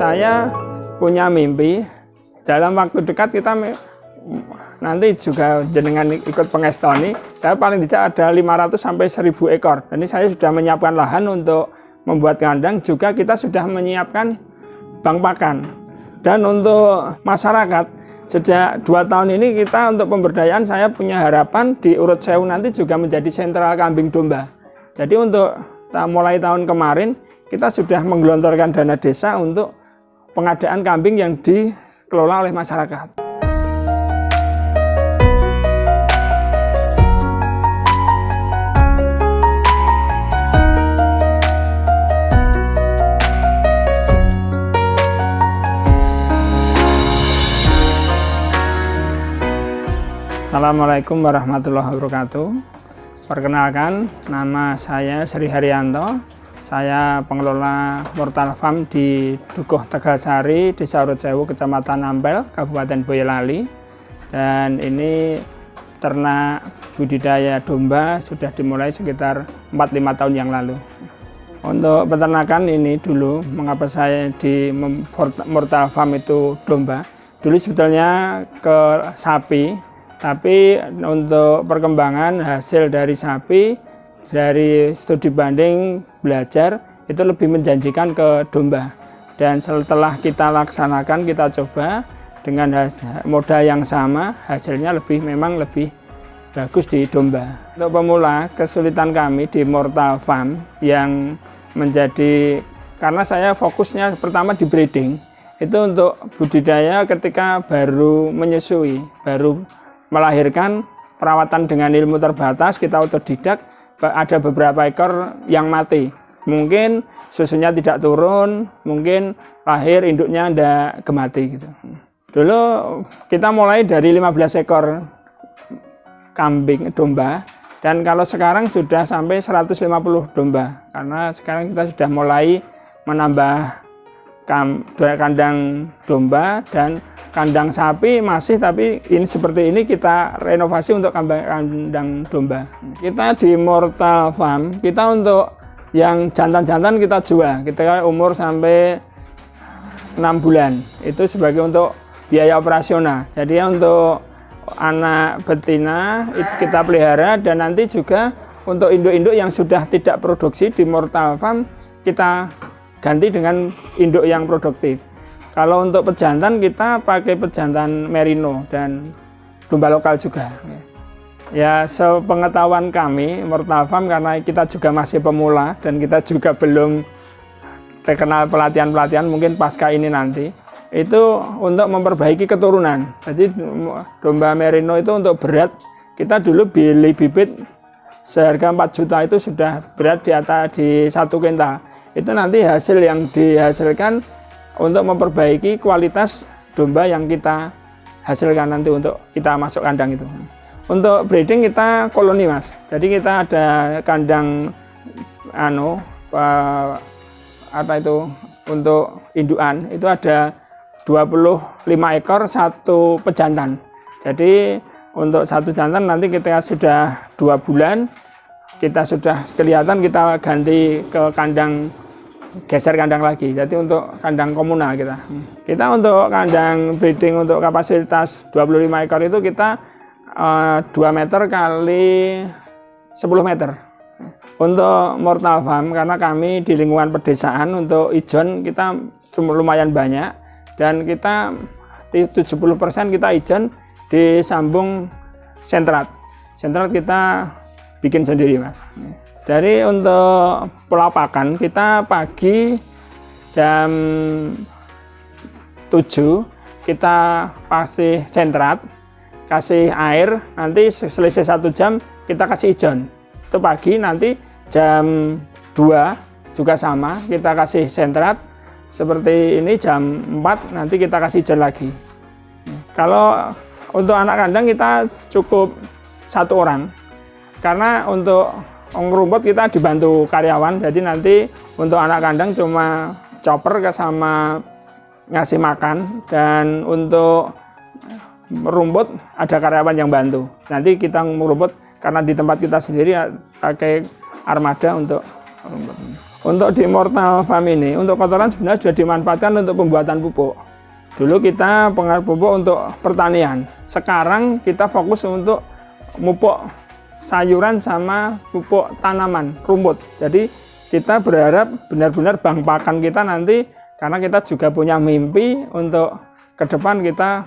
Saya punya mimpi dalam waktu dekat kita nanti juga jenengan ikut pengestoni, saya paling tidak ada 500 sampai 1000 ekor. Jadi saya sudah menyiapkan lahan untuk membuat kandang, juga kita sudah menyiapkan bank pakan. Dan untuk masyarakat, sejak 2 tahun ini kita untuk pemberdayaan, saya punya harapan di Urut Sewu nanti juga menjadi sentral kambing domba. Jadi untuk mulai tahun kemarin kita sudah menggelontorkan dana desa untuk pengadaan kambing yang dikelola oleh masyarakat. Assalamualaikum warahmatullahi wabarakatuh. Perkenalkan, nama saya Sri Haryanto. Saya pengelola Mortal Farm di Dukuh Tegalsari, Desa Urut Sewu, Kecamatan Ampel, Kabupaten Boyolali. Dan ini ternak budidaya domba sudah dimulai sekitar 4-5 tahun yang lalu. Untuk peternakan ini dulu, mengapa saya di Mortal Farm itu domba. Dulu sebetulnya ke sapi, tapi untuk perkembangan hasil dari sapi, dari studi banding belajar, itu lebih menjanjikan ke domba. Dan setelah kita laksanakan, kita coba dengan modal yang sama, hasilnya memang lebih bagus di domba. Untuk pemula, kesulitan kami di Mortal Farm yang menjadi, karena saya fokusnya pertama di breeding, itu untuk budidaya ketika baru menyusui, baru melahirkan, perawatan dengan ilmu terbatas, kita otodidak, ada beberapa ekor yang mati. Mungkin susunya tidak turun, mungkin lahir induknya ada gemati gitu. Dulu kita mulai dari 15 ekor kambing domba, dan kalau sekarang sudah sampai 150 domba. Karena sekarang kita sudah mulai menambah kandang domba dan kandang sapi masih, tapi ini seperti ini kita renovasi untuk kandang domba. Kita di Mortal Farm, kita untuk yang jantan-jantan kita jual, kita umur sampai 6 bulan, itu sebagai untuk biaya operasional. Jadi untuk anak betina kita pelihara, dan nanti juga untuk induk-induk yang sudah tidak produksi di Mortal Farm kita ganti dengan induk yang produktif. Kalau untuk pejantan kita pakai pejantan merino dan domba lokal juga. Ya, sepengetahuan kami Mortal Farm, karena kita juga masih pemula dan kita juga belum terkenal pelatihan-pelatihan, mungkin pasca ini nanti, itu untuk memperbaiki keturunan. Jadi domba merino itu untuk berat, kita dulu beli bibit seharga 4 juta itu sudah berat di atas di 1 kintal. Itu nanti hasil yang dihasilkan untuk memperbaiki kualitas domba yang kita hasilkan nanti untuk kita masuk kandang itu. Untuk breeding kita koloni, Mas. Jadi kita ada kandang untuk indukan itu ada 25 ekor, 1 pejantan. Jadi untuk 1 jantan nanti kita sudah 2 bulan, kita sudah kelihatan, kita ganti ke kandang, geser kandang lagi. Jadi untuk kandang komunal kita untuk kandang breeding untuk kapasitas 25 ekor itu kita 2 meter kali 10 meter. Untuk Mortal Farm, karena kami di lingkungan pedesaan, untuk ijon kita lumayan banyak, dan kita 70% kita ijon disambung sentrat. Sentrat kita bikin sendiri, Mas. Dari untuk pola pakan, kita pagi jam 7 kita kasih sentrat, kasih air, nanti selesai 1 jam kita kasih ijon. Itu pagi, nanti jam 2 juga sama, kita kasih sentrat. Seperti ini jam 4 nanti kita kasih ijon lagi. Kalau untuk anak kandang kita cukup 1 orang, karena untuk ngerumput kita dibantu karyawan, jadi nanti untuk anak kandang cuma chopper sama ngasih makan, dan untuk merumput ada karyawan yang bantu. Nanti kita merumput karena di tempat kita sendiri pakai armada untuk merumput. Untuk di Mortal Farm ini, untuk kotoran sebenarnya sudah dimanfaatkan untuk pembuatan pupuk. Dulu kita pengaruh pupuk untuk pertanian. Sekarang kita fokus untuk pupuk sayuran sama pupuk tanaman, rumput. Jadi kita berharap benar-benar bank pakan kita nanti, karena kita juga punya mimpi untuk ke depan kita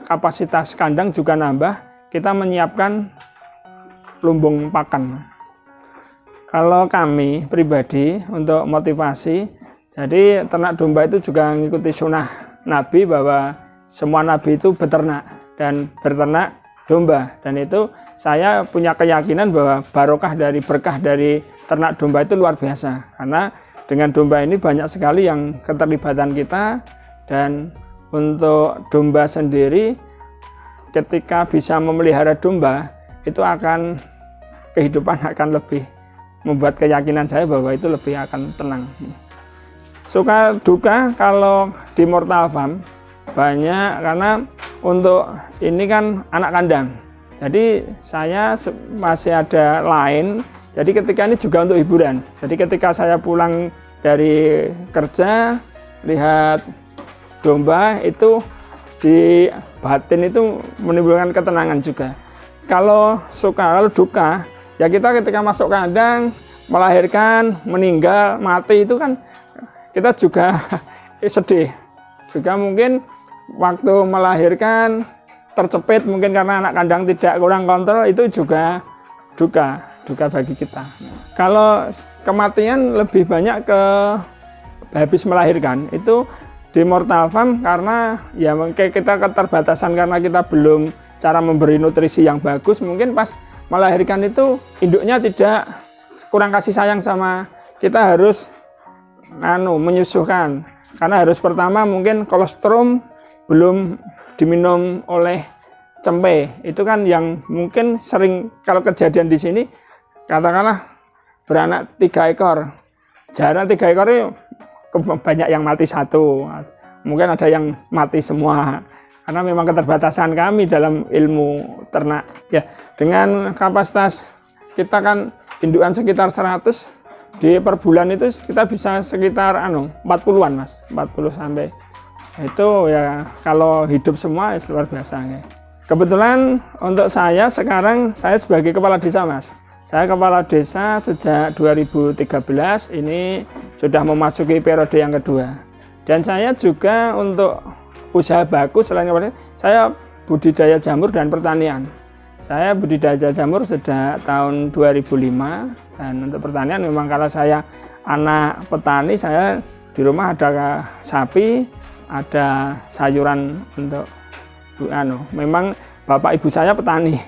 kapasitas kandang juga nambah, kita menyiapkan lumbung pakan. Kalau kami pribadi untuk motivasi, jadi ternak domba itu juga mengikuti sunnah Nabi bahwa semua Nabi itu beternak dan berternak domba, dan itu saya punya keyakinan bahwa barokah dari berkah dari ternak domba itu luar biasa, karena dengan domba ini banyak sekali yang keterlibatan kita. Dan untuk domba sendiri, ketika bisa memelihara domba itu akan kehidupan akan lebih membuat keyakinan saya bahwa itu lebih akan tenang. Suka duka kalau di Mortal Farm banyak, karena untuk ini kan anak kandang, jadi saya masih ada lain. Jadi ketika ini juga untuk hiburan, jadi ketika saya pulang dari kerja lihat domba itu di batin itu menimbulkan ketenangan juga. Kalau suka, kalau duka ya kita ketika masuk kandang, melahirkan, meninggal, mati itu kan kita juga sedih. Juga mungkin waktu melahirkan tercepit mungkin karena anak kandang tidak kurang kontrol, itu juga duka bagi kita. Kalau kematian lebih banyak ke habis melahirkan, itu di Mortal Farm karena ya mungkin kita keterbatasan karena kita belum cara memberi nutrisi yang bagus, mungkin pas melahirkan itu induknya tidak kurang kasih sayang sama kita, harus menyusukan, karena harus pertama mungkin kolostrum belum diminum oleh cempe, itu kan yang mungkin sering kalau kejadian di sini, katakanlah beranak 3 ekor, jarang 3 ekor itu banyak yang mati 1, mungkin ada yang mati semua, karena memang keterbatasan kami dalam ilmu ternak ya. Dengan kapasitas kita kan indukan sekitar 100, di per bulan itu kita bisa sekitar 40-an mas, 40 sampai itu ya, kalau hidup semua ya luar biasa ya. Kebetulan untuk saya sekarang, saya sebagai kepala desa mas, saya kepala desa sejak 2013, ini sudah memasuki periode yang kedua, dan saya juga untuk usaha bagus selain saya budidaya jamur dan pertanian. Saya budidaya jamur sejak tahun 2005, dan untuk pertanian memang kalau saya anak petani, saya di rumah ada sapi, ada sayuran untuk memang bapak ibu saya petani.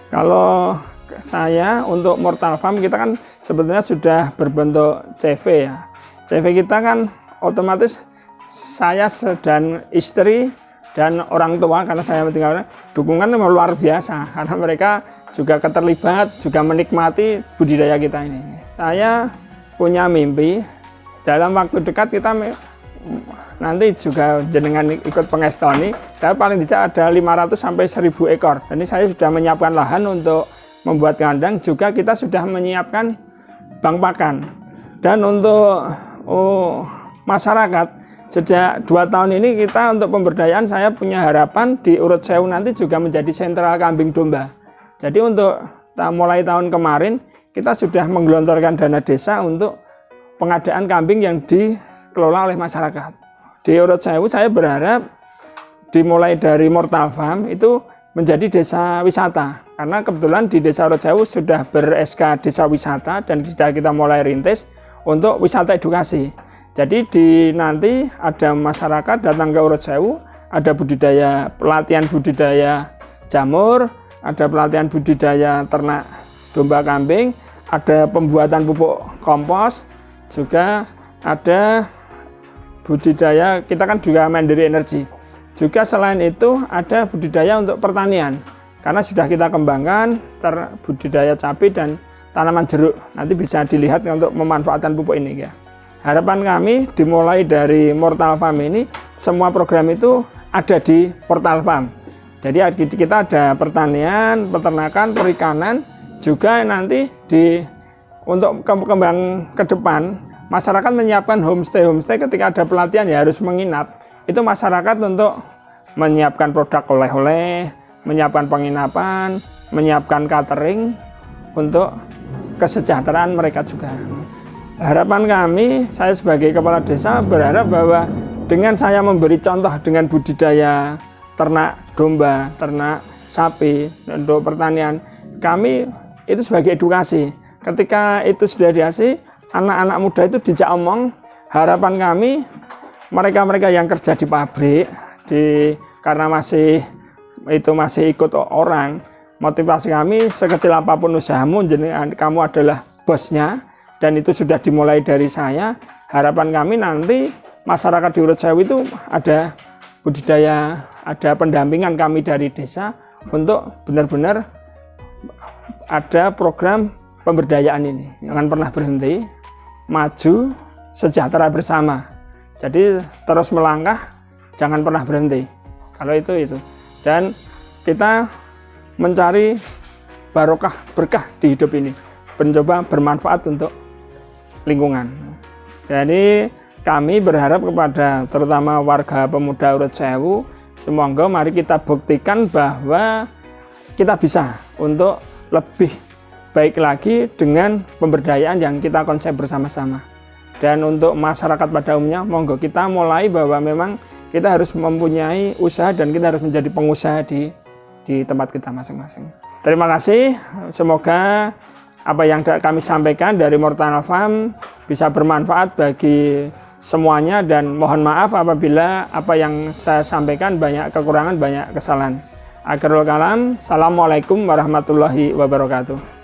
Kalau saya untuk Mortal Farm kita kan sebetulnya sudah berbentuk CV ya. CV kita kan otomatis saya dan istri dan orang tua, karena saya tinggal, dukungan memang luar biasa, karena mereka juga keterlibat, juga menikmati budidaya kita ini. Saya punya mimpi dalam waktu dekat kita nanti juga jenengan ikut pengestoni, saya paling tidak ada 500 sampai 1000 ekor. Jadi saya sudah menyiapkan lahan untuk membuat kandang, juga kita sudah menyiapkan bank pakan. Dan untuk masyarakat, sejak 2 tahun ini kita untuk pemberdayaan, saya punya harapan di Urut Sewu nanti juga menjadi sentral kambing domba. Jadi untuk mulai tahun kemarin kita sudah menggelontorkan dana desa untuk pengadaan kambing yang dikelola oleh masyarakat. Di Urut Sewu saya berharap dimulai dari Mortal Farm itu menjadi desa wisata, karena kebetulan di desa Urut Sewu sudah ber-SK desa wisata dan sudah kita mulai rintis untuk wisata edukasi. Jadi nanti ada masyarakat datang ke Urut Sewu, ada pelatihan budidaya jamur, ada pelatihan budidaya ternak domba kambing, ada pembuatan pupuk kompos, juga ada budidaya, kita kan juga mandiri energi. Juga selain itu ada budidaya untuk pertanian, karena sudah kita kembangkan budidaya cabai dan tanaman jeruk. Nanti bisa dilihat untuk memanfaatkan pupuk ini ya. Harapan kami dimulai dari Mortal Farm ini, semua program itu ada di Mortal Farm. Jadi kita ada pertanian, peternakan, perikanan, juga nanti di untuk kembang ke depan, masyarakat menyiapkan homestay ketika ada pelatihan ya harus menginap. Itu masyarakat untuk menyiapkan produk oleh-oleh, menyiapkan penginapan, menyiapkan catering untuk kesejahteraan mereka juga. Harapan kami, saya sebagai kepala desa berharap bahwa dengan saya memberi contoh dengan budidaya ternak domba, ternak sapi untuk pertanian, kami itu sebagai edukasi. Ketika itu sudah dikasih, anak-anak muda itu dijak omong, harapan kami mereka-mereka yang kerja di pabrik, karena masih ikut orang, motivasi kami sekecil apapun usahamu, jadi kamu adalah bosnya, dan itu sudah dimulai dari saya. Harapan kami nanti masyarakat di Urut Sewu itu ada budidaya, ada pendampingan kami dari desa untuk benar-benar ada program pemberdayaan ini. Jangan pernah berhenti, maju, sejahtera bersama. Jadi terus melangkah, jangan pernah berhenti. Kalau itu. Dan kita mencari barokah, berkah di hidup ini. Mencoba bermanfaat untuk lingkungan. Jadi kami berharap kepada terutama warga pemuda Urut Sewu, semoga mari kita buktikan bahwa kita bisa untuk lebih baik lagi dengan pemberdayaan yang kita konsep bersama-sama. Dan untuk masyarakat pada umumnya, monggo kita mulai bahwa memang kita harus mempunyai usaha dan kita harus menjadi pengusaha di tempat kita masing-masing. Terima kasih, semoga apa yang kami sampaikan dari Mortal Farm bisa bermanfaat bagi semuanya, dan mohon maaf apabila apa yang saya sampaikan banyak kekurangan, banyak kesalahan. Akhirul kalam, assalamualaikum warahmatullahi wabarakatuh.